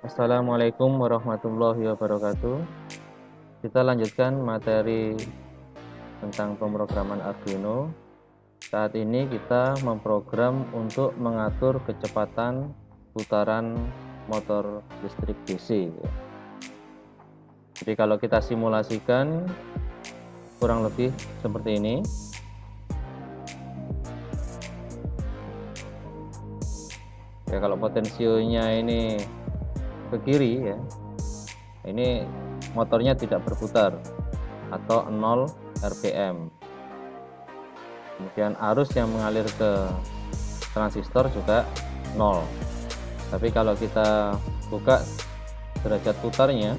Assalamualaikum warahmatullahi wabarakatuh. Kita lanjutkan materi tentang pemrograman Arduino. Saat ini kita memprogram untuk mengatur kecepatan putaran motor listrik DC. Jadi kalau kita simulasikan kurang lebih seperti ini. Ya, kalau potensionya ini ke kiri ya, ini motornya tidak berputar atau 0 RPM. Kemudian arus yang mengalir ke transistor juga 0. Tapi kalau kita buka derajat putarnya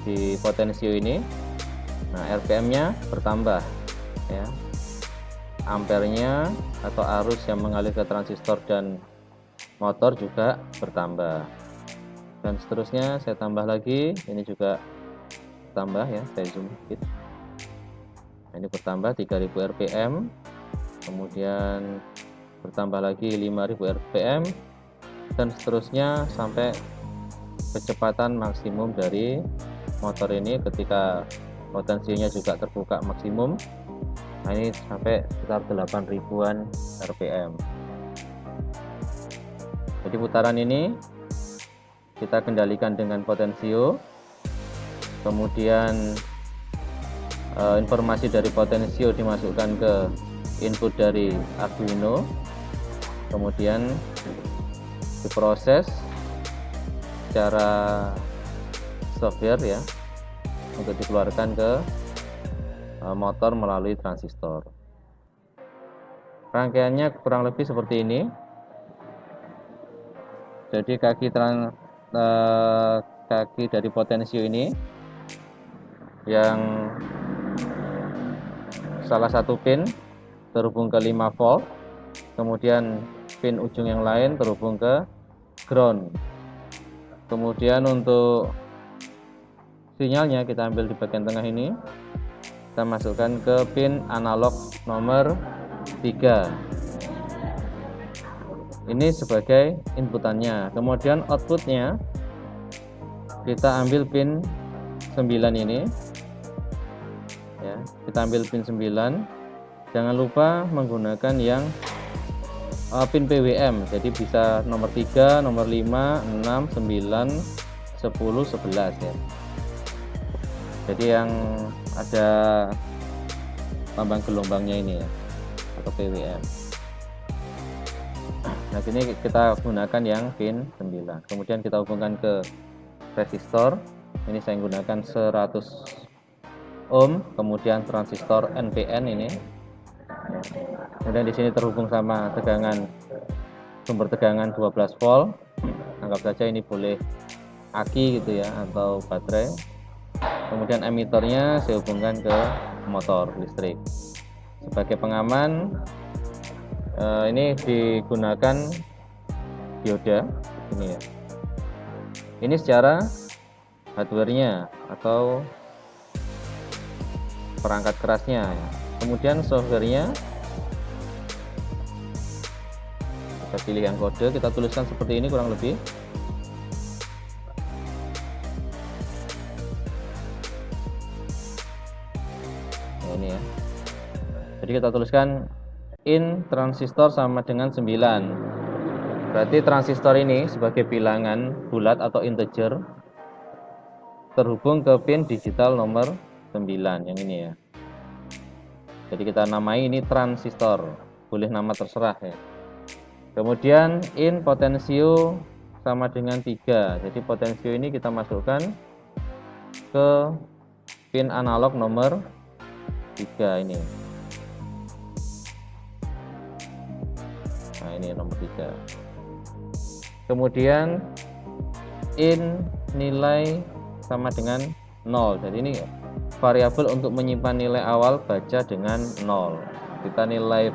di potensio ini, nah RPM-nya bertambah ya. Ampernya atau arus yang mengalir ke transistor dan motor juga bertambah. Dan seterusnya saya tambah lagi, ini juga tambah ya, saya zoom dikit. Nah, ini bertambah 3000 RPM, kemudian bertambah lagi 5000 RPM, dan seterusnya sampai kecepatan maksimum dari motor ini ketika potensinya juga terbuka maksimum. Nah, ini sampai sekitar 8000-an RPM. Jadi putaran ini kita kendalikan dengan potensio, kemudian informasi dari potensio dimasukkan ke input dari Arduino, kemudian diproses secara software ya untuk dikeluarkan ke motor melalui transistor. Rangkaiannya kurang lebih seperti ini. Jadi kaki dari potensio ini yang salah satu pin terhubung ke 5 volt, kemudian pin ujung yang lain terhubung ke ground. Kemudian untuk sinyalnya kita ambil di bagian tengah ini, kita masukkan ke pin analog nomor 3. Ini sebagai inputannya. Kemudian outputnya kita ambil pin 9 ini ya, kita ambil pin 9. Jangan lupa menggunakan yang pin PWM, jadi bisa nomor 3, nomor 5, 6, 9, 10, 11 ya. Jadi yang ada lambang gelombangnya ini ya, atau PWM. Nah, ini kita gunakan yang pin 9. Kemudian kita hubungkan ke resistor. Ini saya gunakan 100 ohm, kemudian transistor NPN ini. Kemudian di sini terhubung sama tegangan, sumber tegangan 12 volt. Anggap saja ini boleh aki gitu ya, atau baterai. Kemudian emitornya saya hubungkan ke motor listrik. Sebagai pengaman, ini digunakan dioda ini ya. Ini secara hardware-nya atau perangkat kerasnya ya. Kemudian software-nya kita pilih yang kode, kita tuliskan seperti ini kurang lebih. Nah, ini ya. Jadi kita tuliskan in transistor sama dengan 9. Berarti transistor ini sebagai bilangan bulat atau integer terhubung ke pin digital nomor 9 yang ini ya. Jadi kita namai ini transistor, boleh nama terserah ya. Kemudian in potensio sama dengan 3. Jadi potensio ini kita masukkan ke pin analog nomor 3 ini. Nah, ini nomor 3. Kemudian in nilai sama dengan 0. Jadi ini variabel untuk menyimpan nilai awal baca dengan 0. Kita nilai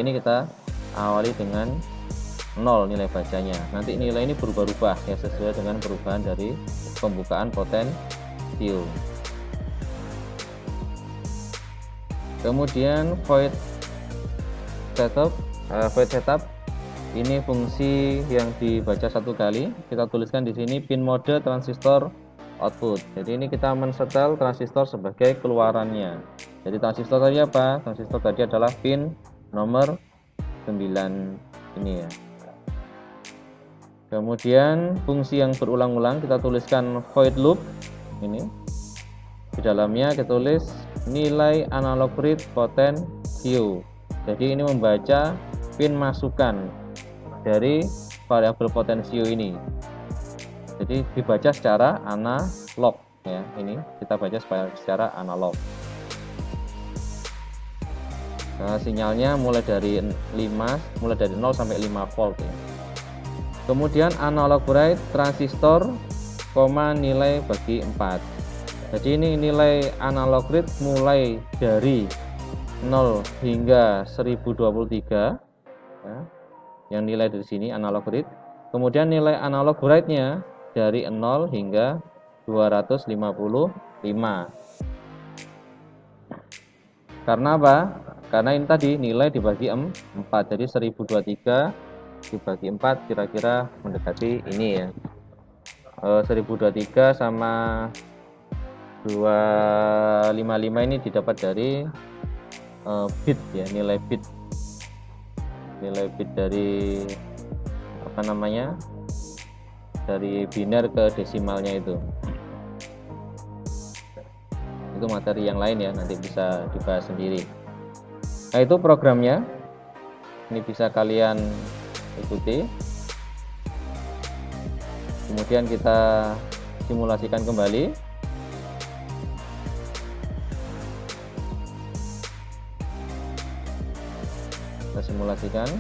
ini kita awali dengan 0 nilai bacanya. Nanti nilai ini berubah-ubah ya sesuai dengan perubahan dari pembukaan potensio. Kemudian void setup Ini fungsi yang dibaca satu kali. Kita tuliskan di sini pin mode transistor output. Jadi ini kita mensetel transistor sebagai keluarannya. Jadi transistor tadi apa? Transistor tadi adalah pin nomor 9 ini ya. Kemudian fungsi yang berulang-ulang kita tuliskan void loop ini. Di dalamnya kita tulis nilai analog read potensio. Jadi ini membaca pin masukan dari variabel potensio ini. Jadi dibaca secara analog ya. Ini kita baca secara analog. Nah, sinyalnya mulai dari 0 sampai 5 volt ya. Kemudian analog write transistor, nilai bagi 4. Jadi ini nilai analog read mulai dari 0 hingga 1023 ya. Yang nilai dari sini analog read. Kemudian nilai analog write-nya dari 0 hingga 255. Karena apa? Karena ini tadi nilai dibagi 4. Jadi 1023 dibagi 4 kira-kira mendekati ini ya. 1023 sama 255 ini didapat dari bit ya, nilai bit dari apa namanya, dari biner ke desimalnya itu materi yang lain ya, nanti bisa dibahas sendiri. Nah itu programnya, ini bisa kalian ikuti. Kemudian kita simulasikan kembali. Kita simulasikan.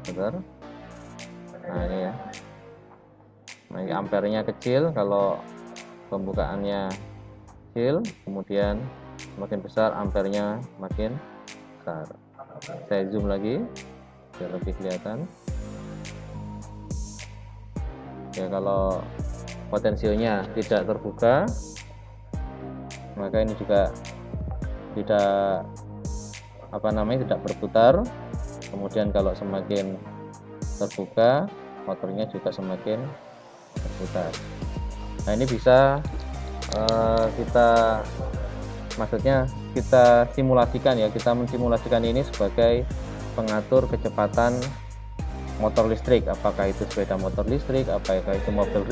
Bentar. Nah ini ya. Nah ini ampernya kecil kalau pembukaannya kecil, kemudian semakin besar ampernya makin besar. Saya zoom lagi biar lebih kelihatan. Ya kalau potensionya tidak terbuka, maka ini juga tidak tidak berputar. Kemudian kalau semakin terbuka, motornya juga semakin berputar. Nah ini bisa kita simulasikan ya, kita mensimulasikan ini sebagai pengatur kecepatan motor listrik, apakah itu sepeda motor listrik, apakah itu mobil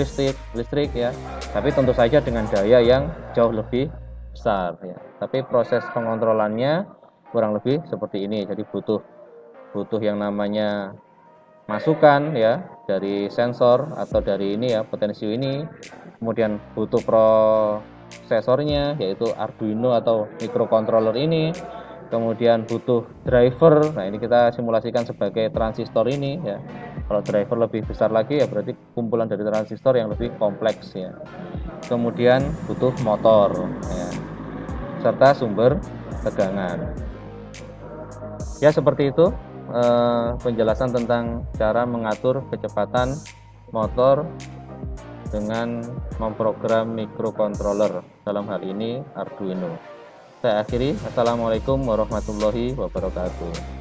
listrik ya, tapi tentu saja dengan daya yang jauh lebih besar ya. Tapi proses pengontrolannya kurang lebih seperti ini. Jadi butuh yang namanya masukan ya dari sensor atau dari ini ya, potensio ini. Kemudian butuh prosesornya yaitu Arduino atau microcontroller ini. Kemudian butuh driver. Nah ini kita simulasikan sebagai transistor ini ya. Kalau driver lebih besar lagi ya berarti kumpulan dari transistor yang lebih kompleks ya. Kemudian butuh motor ya, serta sumber tegangan. Ya seperti itu penjelasan tentang cara mengatur kecepatan motor dengan memprogram microcontroller, dalam hal ini Arduino. Saya akhiri. Assalamualaikum warahmatullahi wabarakatuh.